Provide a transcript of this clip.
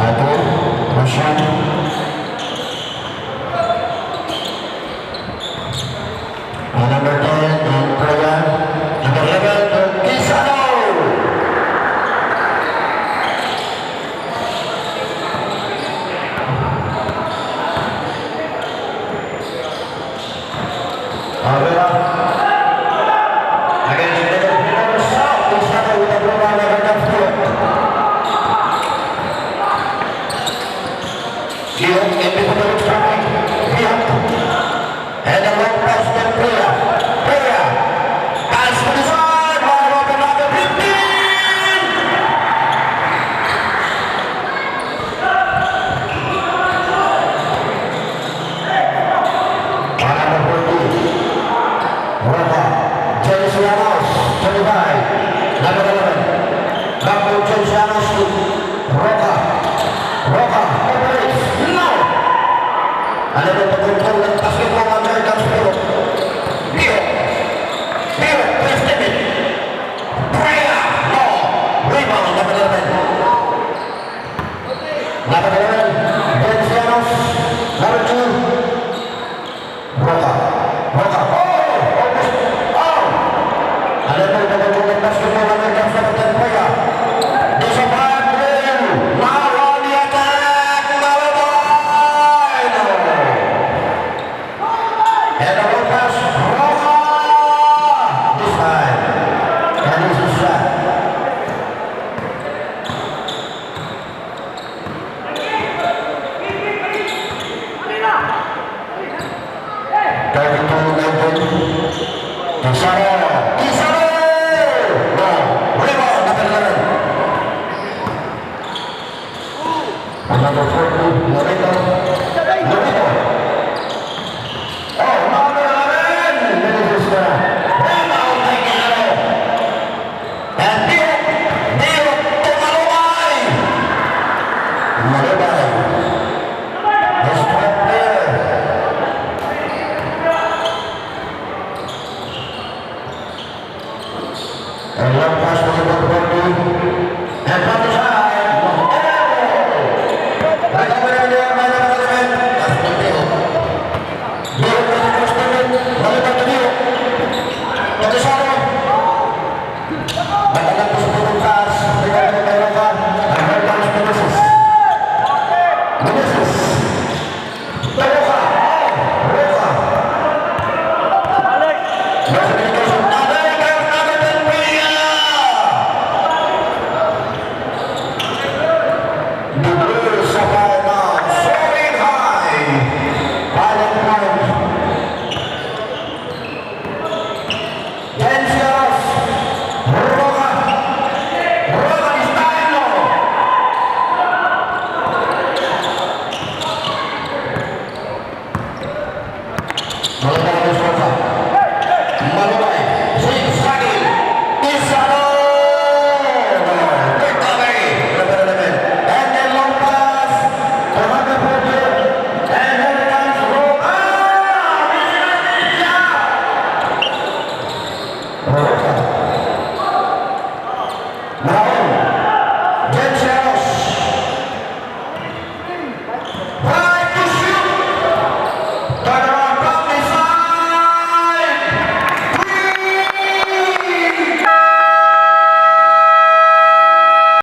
Aduh, Roshan. Number 10, Praga. Number 11, Kisano. Avera. Against the Filipino South, Kisano with the blue line of the field. Field in the middle traffic. Field. And a long pass to Praga. Praga. Pass to the side. Wide open number 15. Number 14. Roca. Chelseanos. 25. Number 11. Back to Chelseanos. Roca. Roca. Operates. No. Unable to control the basketball American spirit. Dio. Dio. Twisted it. Prayer. No. Rebound. Number 11. Number 11. Chelseanos. Number 2. Roca. Roca. Oh! Almost. Oh! Unable to control the basketball American spirit. Prayer. There's a bad win. Now on the attack. Malabai. And a low pass. Roca. This time. And this is shot. Kisano! Kisano! No! Rebound! Number 11. Number 40, Loreto. Loreto. Oh, number 11! This is rebound by Kisano. And Dio to Malumay! Malumay. The strike player. And long pass to the 40. And from the